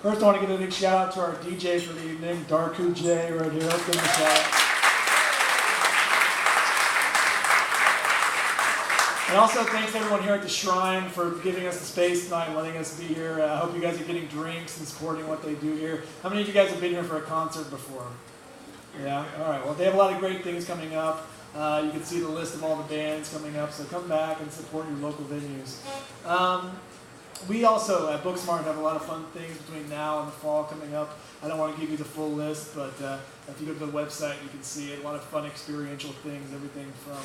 First, I want to give a big shout out to our DJ for the evening, Darku J, right here. Let's give him a shout out. And also, thanks to everyone here at the Shrine for giving us the space tonight and letting us be here. I hope you guys are getting drinks and supporting what they do here. How many of you guys have been here for a concert before? Yeah? All right. Well, they have a lot of great things coming up. You can see the list of all the bands coming up, so come back and support your local venues. We also, at Booksmart, have a lot of fun things between now and the fall coming up. I don't want to give you the full list, but if you go to the website, you can see it. A lot of fun experiential things, everything from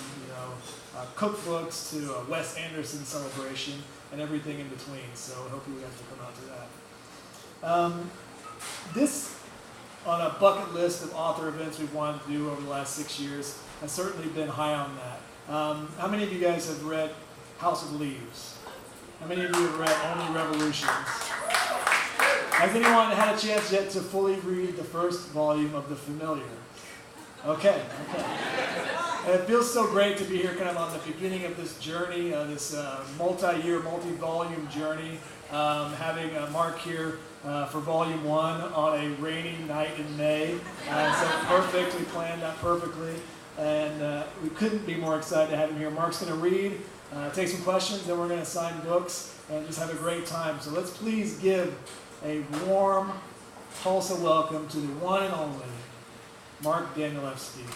cookbooks to a Wes Anderson celebration and everything in between. So I hope you guys will come out to that. This, on a bucket list of author events we've wanted to do over the last 6 years, has certainly been high on that. How many of you guys have read House of Leaves? How many of you have read Only Revolutions? Has anyone had a chance yet to fully read the first volume of The Familiar? Okay. And it feels so great to be here kind of on the beginning of this journey, this multi-year, multi-volume journey, having Mark here for Volume 1 on a rainy night in May. So perfect, we planned that perfectly, and we couldn't be more excited to have him here. Mark's going to read, take some questions, then we're going to sign books, and just have a great time. So let's please give a warm Tulsa welcome to the one and only Mark Danielewski.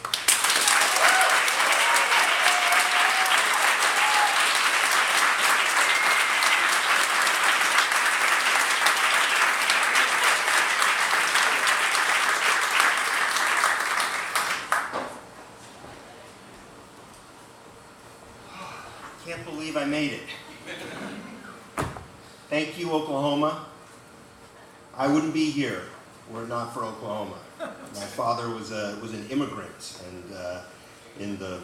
Can't believe I made it. Thank you, Oklahoma. I wouldn't be here were it not for Oklahoma. My father was an immigrant, and in the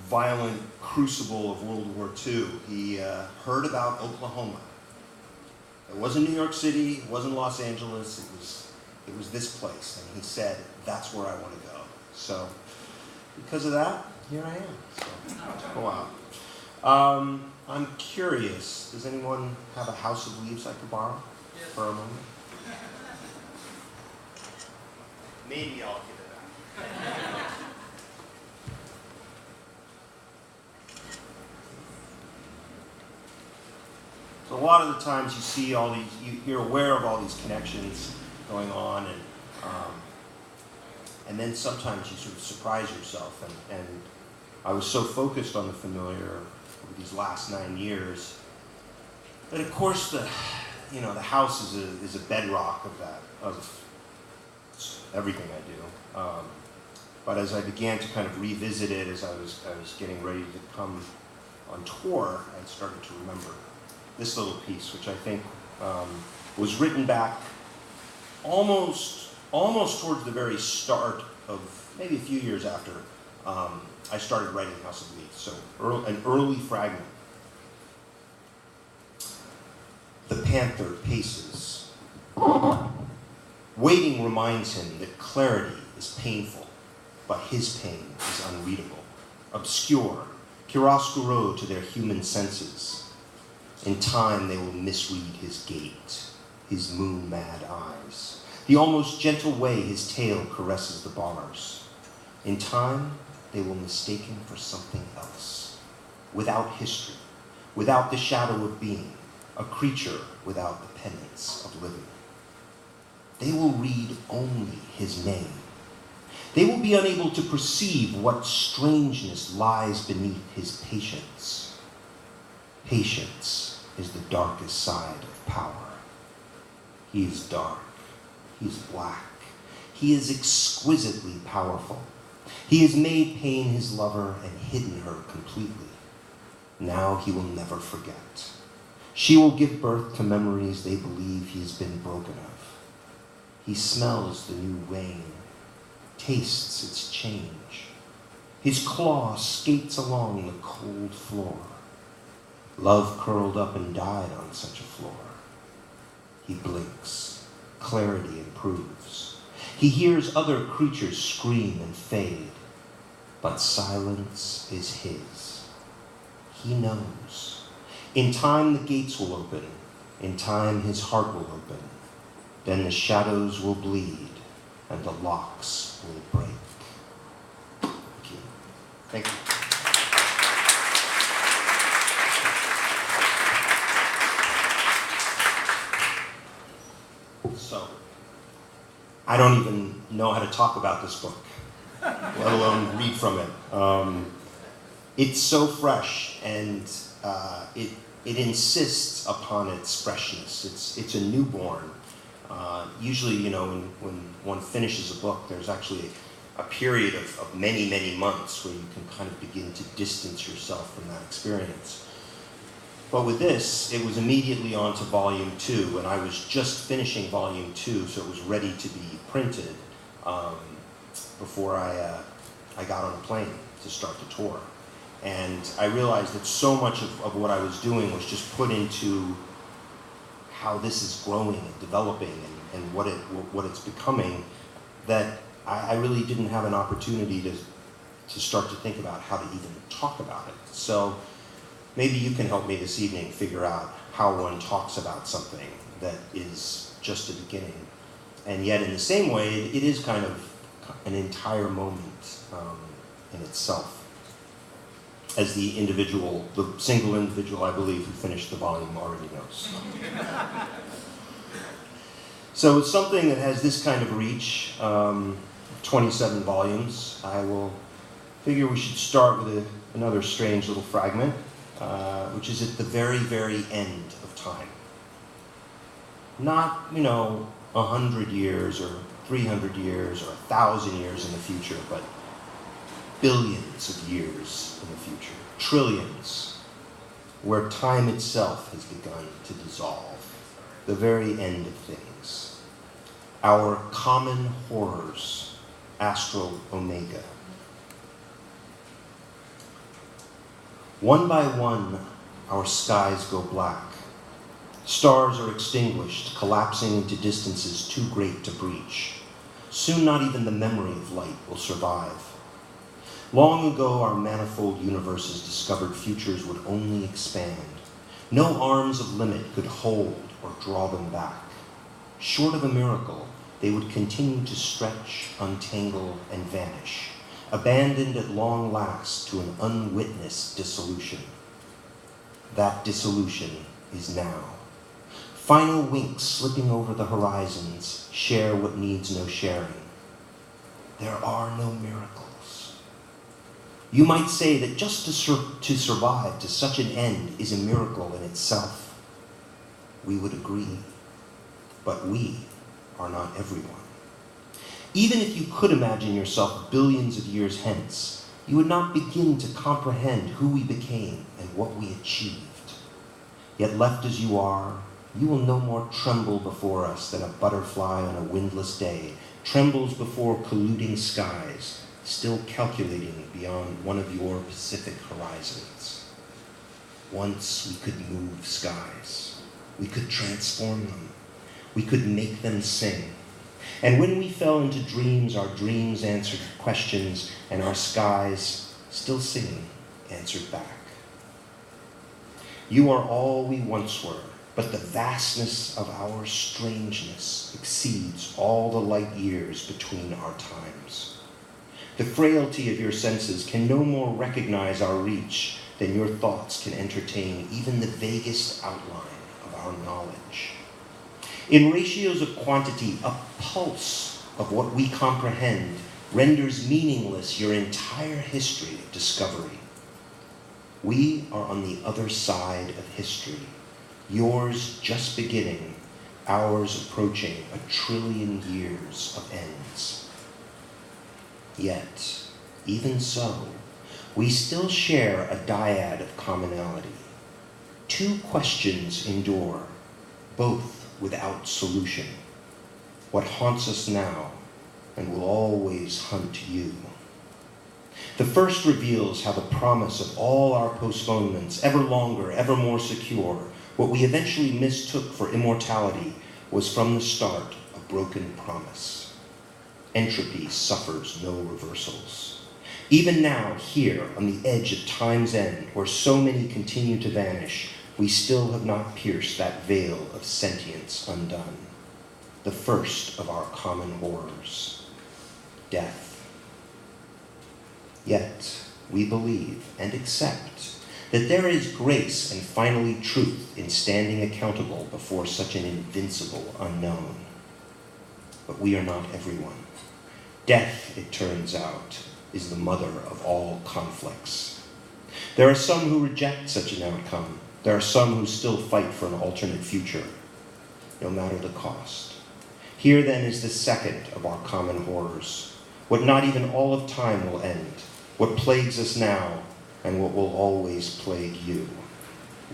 violent crucible of World War II, he heard about Oklahoma. It wasn't New York City, it wasn't Los Angeles, it was this place, and he said, that's where I want to go. So, because of that, here I am. So, wow. I'm curious, does anyone have a House of Leaves I could borrow for a moment? Maybe I'll give it back. So a lot of the times you see all these, you're aware of all these connections going on, and then sometimes you sort of surprise yourself. And I was so focused on The Familiar over these last 9 years that, of course, the house is a bedrock of that, of everything I do. But as I began to kind of revisit it, as I was getting ready to come on tour, I started to remember this little piece, which I think was written back almost towards the very start of, maybe a few years after I started writing House of Leaves, so an early fragment. The panther paces. Waiting reminds him that clarity is painful, but his pain is unreadable, obscure, chiaroscuro to their human senses. In time, they will misread his gait, his moon-mad eyes, the almost gentle way his tail caresses the bars. In time, they will mistake him for something else, without history, without the shadow of being, a creature without the penance of living. They will read only his name. They will be unable to perceive what strangeness lies beneath his patience. Patience is the darkest side of power. He is dark. He is black. He is exquisitely powerful. He has made pain his lover and hidden her completely. Now he will never forget. She will give birth to memories they believe he has been broken of. He smells the new rain, tastes its change. His claw skates along the cold floor. Love curled up and died on such a floor. He blinks. Clarity improves. He hears other creatures scream and fade, but silence is his. He knows. In time, the gates will open. In time his heart will open, then the shadows will bleed, and the locks will break. Thank you. Thank you. So, I don't even know how to talk about this book, let alone read from it. It's so fresh, and it insists upon its freshness. It's a newborn. Usually, when one finishes a book, there's actually a period of many, many months where you can kind of begin to distance yourself from that experience. But with this, it was immediately on to volume 2, and I was just finishing volume 2, so it was ready to be printed before I got on a plane to start the tour. And I realized that so much of what I was doing was just put into how this is growing and developing and what it's becoming, that I really didn't have an opportunity to start to think about how to even talk about it. So maybe you can help me this evening figure out how one talks about something that is just a beginning. And yet in the same way, it is kind of an entire moment in itself. As the single individual, I believe, who finished the volume already knows. So it's something that has this kind of reach, 27 volumes. I will figure we should start with another strange little fragment, which is at the very, very end of time. Not, 100 years or 300 years or 1,000 years in the future, but billions of years in the future, trillions, where time itself has begun to dissolve, the very end of things. Our common horrors, astral omega. One by one, our skies go black. Stars are extinguished, collapsing into distances too great to breach. Soon not even the memory of light will survive. Long ago, our manifold universes discovered futures would only expand. No arms of limit could hold or draw them back. Short of a miracle, they would continue to stretch, untangle, and vanish, abandoned at long last to an unwitnessed dissolution. That dissolution is now. Final winks slipping over the horizons share what needs no sharing. There are no miracles. You might say that just to survive to such an end is a miracle in itself. We would agree, but we are not everyone. Even if you could imagine yourself billions of years hence, you would not begin to comprehend who we became and what we achieved. Yet left as you are, you will no more tremble before us than a butterfly on a windless day trembles before colluding skies, still calculating beyond one of your Pacific horizons. Once we could move skies. We could transform them. We could make them sing. And when we fell into dreams, our dreams answered questions, and our skies, still singing, answered back. You are all we once were, but the vastness of our strangeness exceeds all the light years between our times. The frailty of your senses can no more recognize our reach than your thoughts can entertain even the vaguest outline of our knowledge. In ratios of quantity, a pulse of what we comprehend renders meaningless your entire history of discovery. We are on the other side of history, yours just beginning, ours approaching 1 trillion years of ends. Yet, even so, we still share a dyad of commonality. Two questions endure, both without solution. What haunts us now and will always hunt you. The first reveals how the promise of all our postponements, ever longer, ever more secure, what we eventually mistook for immortality, was from the start a broken promise. Entropy suffers no reversals. Even now, here, on the edge of time's end, where so many continue to vanish, we still have not pierced that veil of sentience undone, the first of our common horrors, death. Yet we believe and accept that there is grace and finally truth in standing accountable before such an invincible unknown. But we are not everyone. Death, it turns out, is the mother of all conflicts. There are some who reject such an outcome. There are some who still fight for an alternate future, no matter the cost. Here then is the second of our common horrors, what not even all of time will end, what plagues us now, and what will always plague you,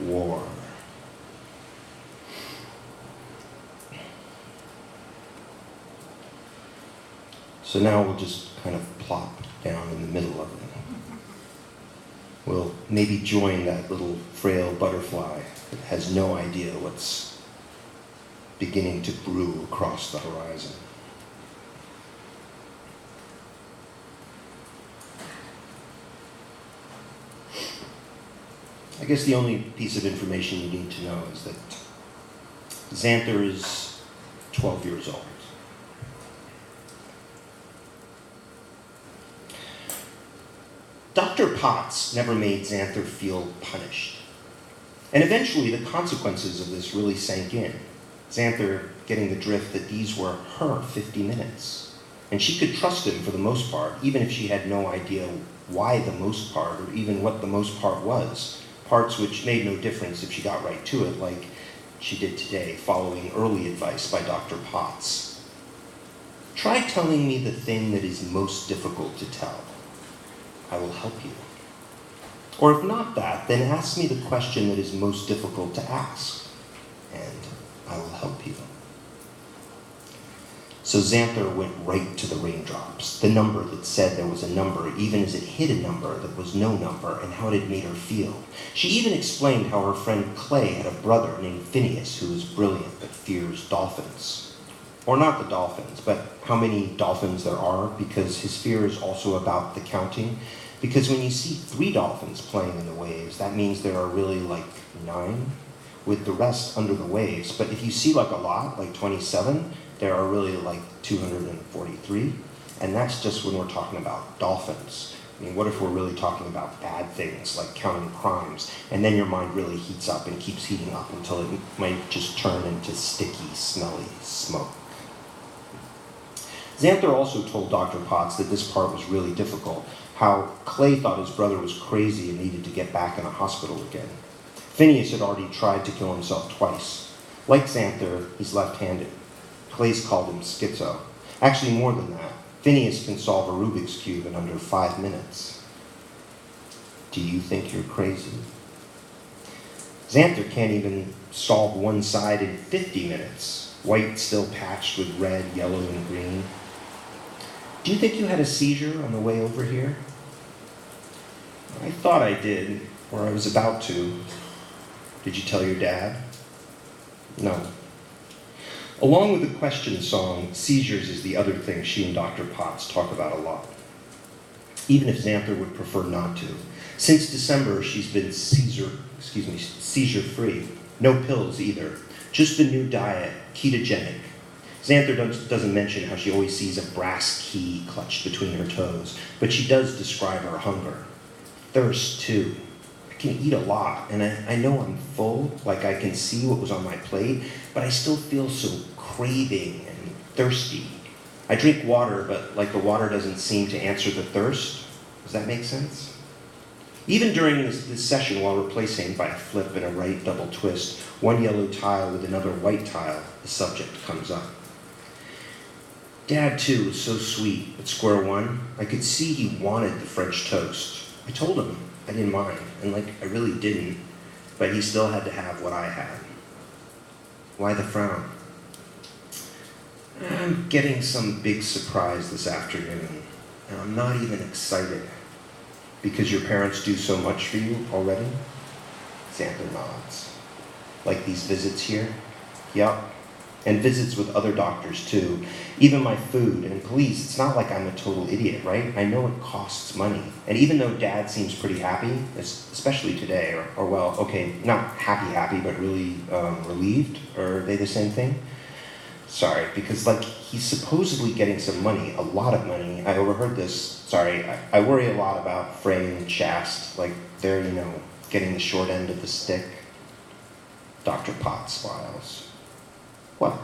war. So now we'll just kind of plop down in the middle of it. We'll maybe join that little frail butterfly that has no idea what's beginning to brew across the horizon. I guess the only piece of information you need to know is that Xanther is 12 years old. Dr. Potts never made Xanther feel punished. And eventually the consequences of this really sank in. Xanther getting the drift that these were her 50 minutes. And she could trust him for the most part, even if she had no idea why the most part, or even what the most part was. Parts which made no difference if she got right to it, like she did today, following early advice by Dr. Potts. Try telling me the thing that is most difficult to tell. I will help you. Or if not that, then ask me the question that is most difficult to ask, and I will help you. So Xanther went right to the raindrops, the number that said there was a number, even as it hid a number that was no number, and how it had made her feel. She even explained how her friend Clay had a brother named Phineas who was brilliant but fears dolphins. Or not the dolphins, but how many dolphins there are, because his fear is also about the counting. Because when you see 3 dolphins playing in the waves, that means there are really like 9, with the rest under the waves. But if you see like a lot, like 27, there are really like 243. And that's just when we're talking about dolphins. I mean, what if we're really talking about bad things, like counting crimes? And then your mind really heats up and keeps heating up until it might just turn into sticky, smelly smoke. Xanther also told Dr. Potts that this part was really difficult, how Clay thought his brother was crazy and needed to get back in a hospital again. Phineas had already tried to kill himself twice. Like Xanther, he's left-handed. Clay's called him schizo. Actually, more than that. Phineas can solve a Rubik's Cube in under 5 minutes. Do you think you're crazy? Xanther can't even solve one side in 50 minutes. White still patched with red, yellow, and green. Do you think you had a seizure on the way over here? I thought I did, or I was about to. Did you tell your dad? No. Along with the question song, seizures is the other thing she and Dr. Potts talk about a lot. Even if Xanther would prefer not to. Since December, she's been seizure-free. No pills either. Just the new diet, ketogenic. Xanther doesn't mention how she always sees a brass key clutched between her toes, but she does describe her hunger. Thirst, too. I can eat a lot, and I know I'm full, like I can see what was on my plate, but I still feel so craving and thirsty. I drink water, but like the water doesn't seem to answer the thirst. Does that make sense? Even during this session, while replacing by a flip and a right double twist, one yellow tile with another white tile, the subject comes up. Dad, too, was so sweet at square one. I could see he wanted the French toast. I told him I didn't mind, and I really didn't, but he still had to have what I had. Why the frown? I'm getting some big surprise this afternoon, and I'm not even excited. Because your parents do so much for you already? Xanther nods. Like these visits here? Yup. and visits with other doctors too. Even my food, and please, it's not like I'm a total idiot, right? I know it costs money. And even though Dad seems pretty happy, especially today, or well, okay, not happy, but really relieved, are they the same thing? Sorry, because like he's supposedly getting some money, a lot of money. I overheard this, sorry, I worry a lot about Frey and Shast, like they're, getting the short end of the stick. Dr. Potts smiles. What?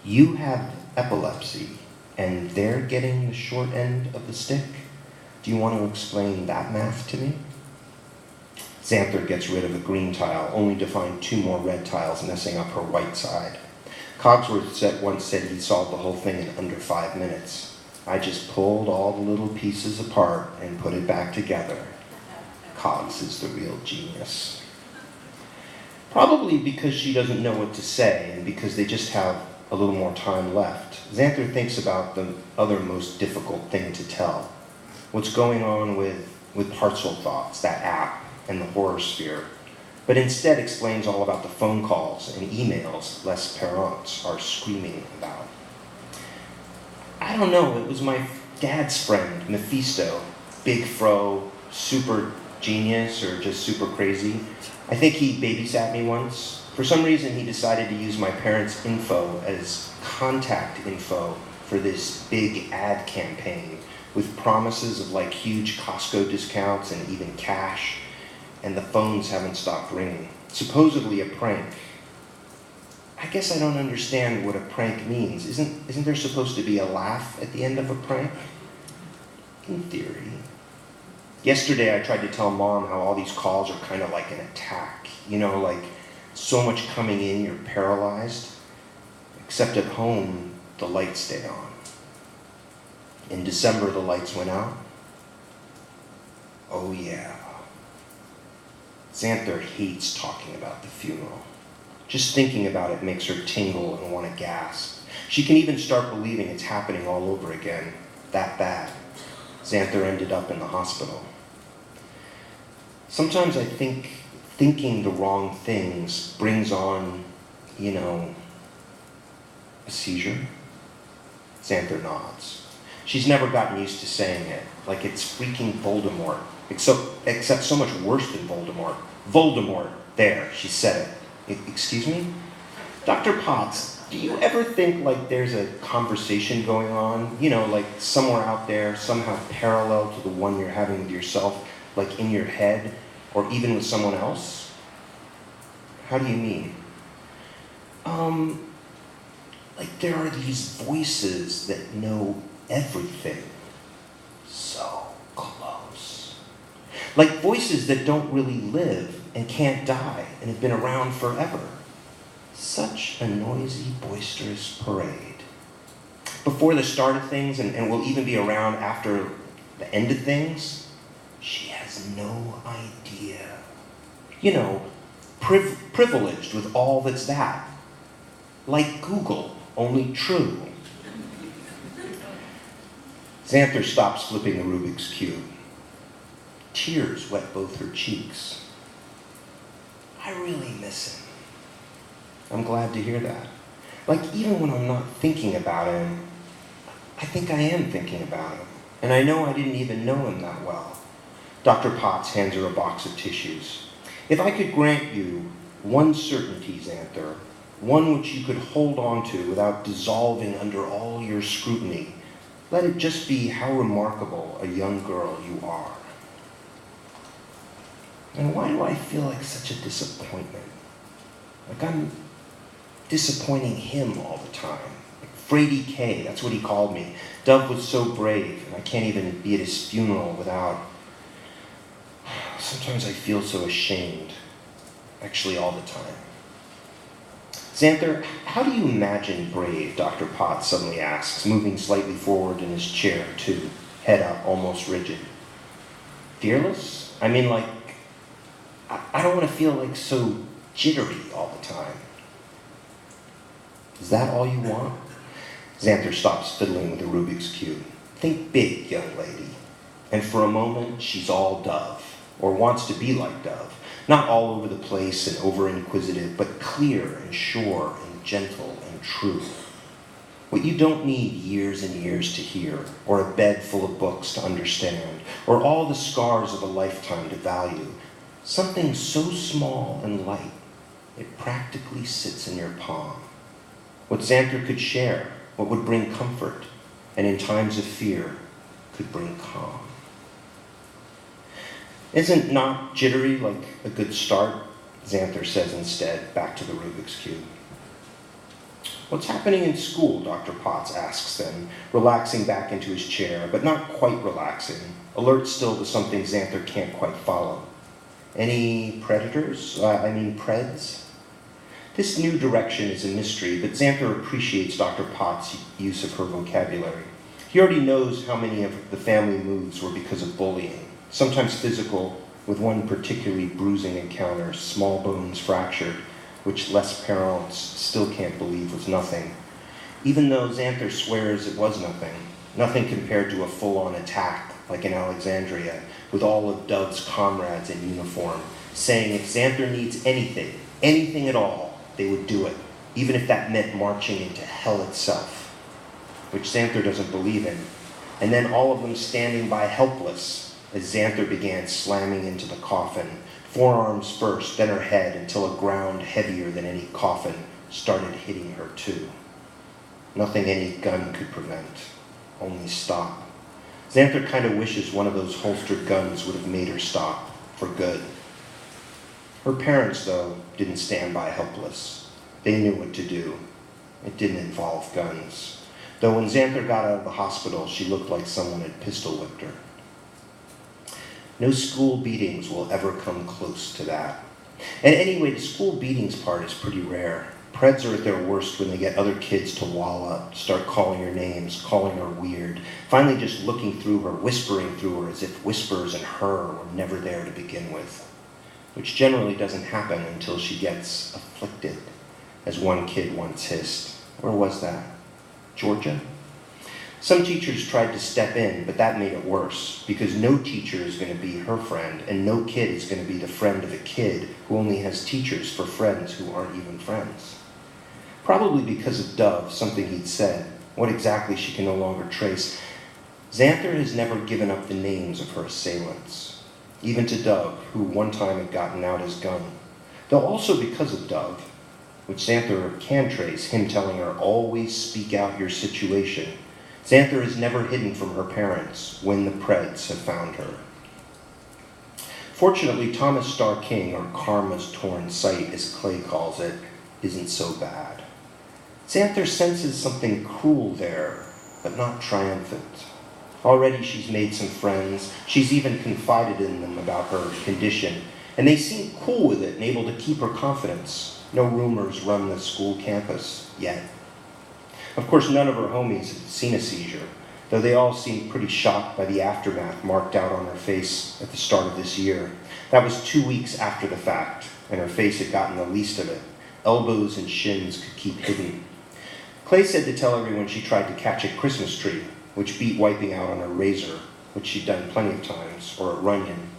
You have epilepsy, and they're getting the short end of the stick? Do you want to explain that math to me? Xanther gets rid of a green tile, only to find 2 more red tiles messing up her white side. Cogsworth once said he solved the whole thing in under 5 minutes. I just pulled all the little pieces apart and put it back together. Cogs is the real genius. Probably because she doesn't know what to say, and because they just have a little more time left, Xanther thinks about the other most difficult thing to tell. What's going on with Parcel Thoughts, that app, and the horror sphere, but instead explains all about the phone calls and emails Les Parents are screaming about. I don't know, it was my dad's friend, Mephisto, big fro, super genius, or just super crazy. I think he babysat me once. For some reason, he decided to use my parents' info as contact info for this big ad campaign with promises of like huge Costco discounts and even cash. And the phones haven't stopped ringing. Supposedly a prank. I guess I don't understand what a prank means. Isn't there supposed to be a laugh at the end of a prank? In theory. Yesterday I tried to tell Mom how all these calls are kind of like an attack. Like so much coming in, you're paralyzed. Except at home, the lights stay on. In December, the lights went out. Oh yeah. Xanther hates talking about the funeral. Just thinking about it makes her tingle and want to gasp. She can even start believing it's happening all over again. That bad. Xanther ended up in the hospital. Sometimes I think thinking the wrong things brings on, a seizure. Xanther nods. She's never gotten used to saying it, like it's freaking Voldemort. Except so much worse than Voldemort. Voldemort. There, she said it. Excuse me? Dr. Potts, do you ever think like there's a conversation going on? Like somewhere out there, somehow parallel to the one you're having with yourself, like in your head, or even with someone else? How do you mean? Like there are these voices that know everything. So close. Like voices that don't really live and can't die and have been around forever. Such a noisy, boisterous parade. Before the start of things, and will even be around after the end of things, she has no idea. Privileged with all that's that. Like Google, only true. Xanther stops flipping the Rubik's Cube. Tears wet both her cheeks. I really miss him. I'm glad to hear that. Like, even when I'm not thinking about him, I think I am thinking about him. And I know I didn't even know him that well. Dr. Potts hands her a box of tissues. If I could grant you one certainty, Xanther, one which you could hold on to without dissolving under all your scrutiny, let it just be how remarkable a young girl you are. And why do I feel like such a disappointment? Like I'm disappointing him all the time. Like Frady K, that's what he called me. Dove was so brave, and I can't even be at his funeral without... Sometimes I feel so ashamed. Actually, all the time. Xanther, how do you imagine brave? Dr. Potts suddenly asks, moving slightly forward in his chair, too, head up, almost rigid. Fearless? I mean, like, I don't want to feel like so jittery all the time. Is that all you want? Xanther stops fiddling with the Rubik's Cube. Think big, young lady. And for a moment, she's all Dove, or wants to be like Dove. Not all over the place and over-inquisitive, but clear and sure and gentle and true. What you don't need years and years to hear, or a bed full of books to understand, or all the scars of a lifetime to value. Something so small and light, it practically sits in your palm. What Xanther could share, what would bring comfort, and in times of fear, could bring calm. Isn't not jittery like a good start? Xanther says instead, back to the Rubik's Cube. What's happening in school, Dr. Potts asks then, relaxing back into his chair, but not quite relaxing, alert still to something Xanther can't quite follow. Any predators? Preds? This new direction is a mystery, but Xanther appreciates Dr. Potts' use of her vocabulary. He already knows how many of the family moves were because of bullying, sometimes physical, with one particularly bruising encounter, small bones fractured, which les parents still can't believe was nothing. Even though Xanther swears it was nothing compared to a full-on attack like in Alexandria, with all of Doug's comrades in uniform, saying if Xanther needs anything at all, they would do it, even if that meant marching into hell itself, which Xanther doesn't believe in, and then all of them standing by helpless as Xanther began slamming into the coffin, forearms first, then her head, until a ground heavier than any coffin started hitting her too. Nothing any gun could prevent, only stop. Xanther kind of wishes one of those holstered guns would have made her stop, for good. Her parents, though, didn't stand by helpless. They knew what to do. It didn't involve guns. Though when Xanther got out of the hospital, she looked like someone had pistol whipped her. No school beatings will ever come close to that. And anyway, the school beatings part is pretty rare. Preds are at their worst when they get other kids to wall up, start calling her names, calling her weird, finally just looking through her, whispering through her as if whispers and her were never there to begin with, which generally doesn't happen until she gets afflicted, as one kid once hissed. Where was that? Georgia? Some teachers tried to step in, but that made it worse, because no teacher is going to be her friend, and no kid is going to be the friend of a kid who only has teachers for friends who aren't even friends. Probably because of Dove, something he'd said, what exactly she can no longer trace. Xanther has never given up the names of her assailants, even to Dove, who one time had gotten out his gun. Though also because of Dove, which Xanther can trace, him telling her, always speak out your situation. Xanther is never hidden from her parents when the Preds have found her. Fortunately, Thomas Starr King, or Karma's torn sight, as Clay calls it, isn't so bad. Xanther senses something cruel there, but not triumphant. Already she's made some friends. She's even confided in them about her condition, and they seem cool with it and able to keep her confidence. No rumors run the school campus yet. Of course, none of her homies had seen a seizure, though they all seemed pretty shocked by the aftermath marked out on her face at the start of this year. That was 2 weeks after the fact, and her face had gotten the least of it. Elbows and shins could keep hidden. Clay said to tell everyone she tried to catch a Christmas tree, which beat wiping out on her razor, which she'd done plenty of times, or a Runyon.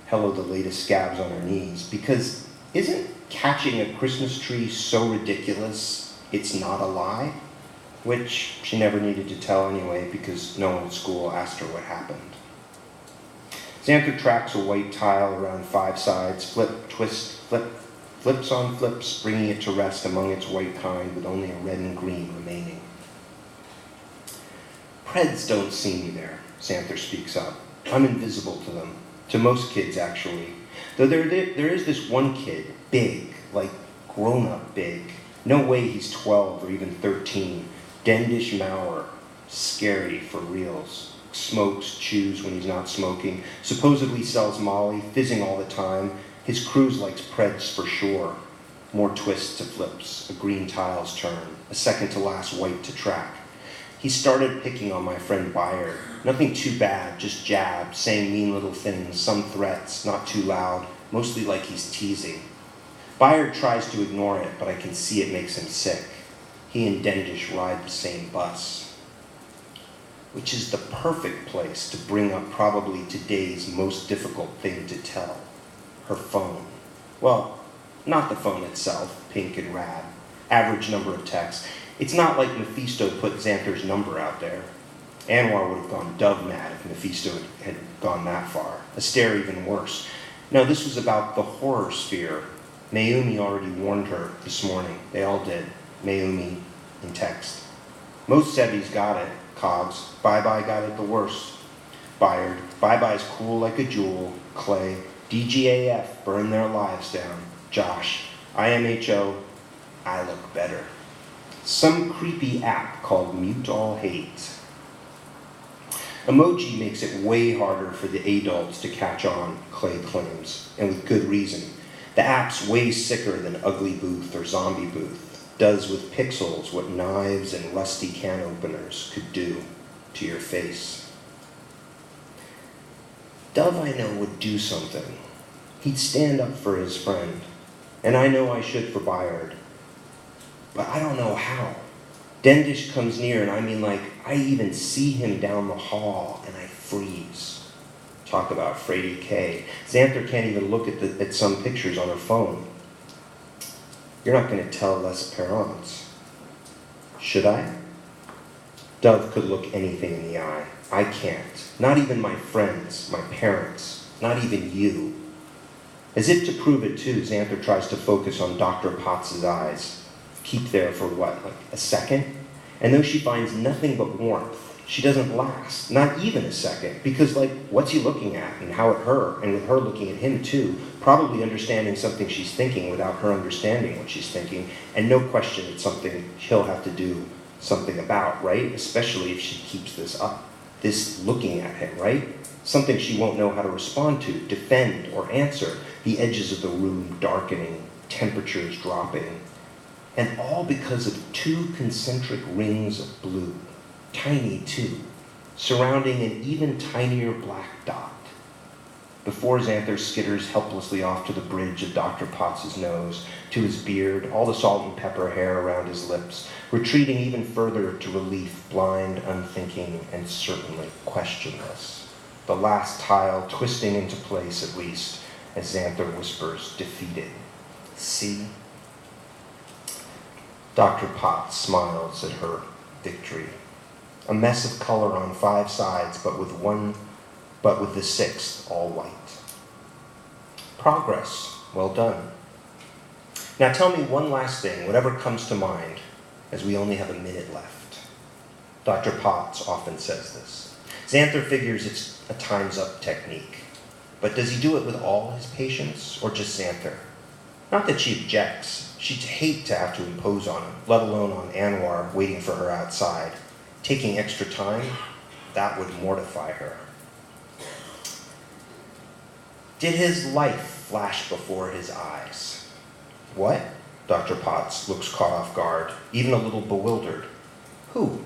Hello, the latest scabs on her knees, because isn't catching a Christmas tree so ridiculous it's not a lie? Which she never needed to tell anyway, because no one at school asked her what happened. Xanther tracks a white tile around 5 sides, flip, twist, flip, flips on flips, bringing it to rest among its white kind with only a red and green remaining. Preds don't see me there, Xanther speaks up. I'm invisible to them, to most kids actually. Though there is this one kid, big, like grown-up big. No way he's 12 or even 13. Dendish Maurer, scary for reals. Smokes, chews when he's not smoking, supposedly sells Molly, fizzing all the time. His cruise likes Preds for sure. More twists to flips, a green tile's turn, a second to last white to track. He started picking on my friend Byard. Nothing too bad, just jabs, saying mean little things, some threats, not too loud, mostly like he's teasing. Byard tries to ignore it, but I can see it makes him sick. He and Dendish ride the same bus, which is the perfect place to bring up probably today's most difficult thing to tell, her phone. Well, not the phone itself, pink and rad. Average number of texts. It's not like Mephisto put Xanther's number out there. Anwar would have gone dove mad if Mephisto had gone that far. Astaire even worse. No, this was about the horror sphere. Mayumi already warned her this morning. They all did. Mayumi in text. Most Sebbies got it. Cogs. Bye-bye got it the worst. Byard. Bye-bye's cool like a jewel. Clay. DGAF. Burn their lives down. Josh. IMHO. I look better. Some creepy app called Mute All Hate. Emoji makes it way harder for the adults to catch on, Clay claims, and with good reason. The app's way sicker than Ugly Booth or Zombie Booth, does with pixels what knives and rusty can openers could do to your face. Dove, I know, would do something. He'd stand up for his friend, and I know I should for Byard, but I don't know how. Dendish comes near, and I mean, like, I even see him down the hall, and I freeze. Talk about Frady K. Xanther can't even look at some pictures on her phone. You're not going to tell Les Perrons. Should I? Dove could look anything in the eye. I can't. Not even my friends, my parents, not even you. As if to prove it, too, Xanther tries to focus on Dr. Potts' eyes. Keep there for what, like a second? And though she finds nothing but warmth, she doesn't last, not even a second, because, like, what's he looking at and how at her, and with her looking at him too, probably understanding something she's thinking without her understanding what she's thinking, and no question it's something he'll have to do something about, right? Especially if she keeps this up, this looking at him, right? Something she won't know how to respond to, defend, or answer, the edges of the room darkening, temperatures dropping, and all because of two concentric rings of blue, tiny too, surrounding an even tinier black dot. Before Xanther skitters helplessly off to the bridge of Dr. Potts' nose, to his beard, all the salt and pepper hair around his lips, retreating even further to relief, blind, unthinking, and certainly questionless. The last tile twisting into place at least, as Xanther whispers, defeated. See? Dr. Potts smiles at her victory. A mess of color on 5 sides, but with the 6th all white. Progress, well done. Now tell me one last thing, whatever comes to mind, as we only have a minute left. Dr. Potts often says this. Xanther figures it's a time's up technique. But does he do it with all his patients, or just Xanther? Not that she objects. She'd hate to have to impose on him, let alone on Anwar waiting for her outside. Taking extra time, that would mortify her. Did his life flash before his eyes? What? Dr. Potts looks caught off guard, even a little bewildered. Who?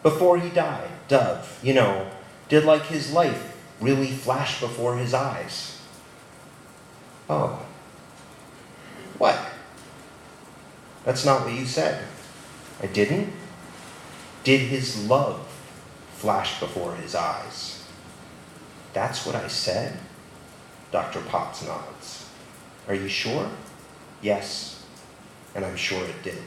Before he died, Dove, did like his life really flash before his eyes? Oh. What? That's not what you said. I didn't? Did his love flash before his eyes? That's what I said? Dr. Potts nods. Are you sure? Yes, and I'm sure it did.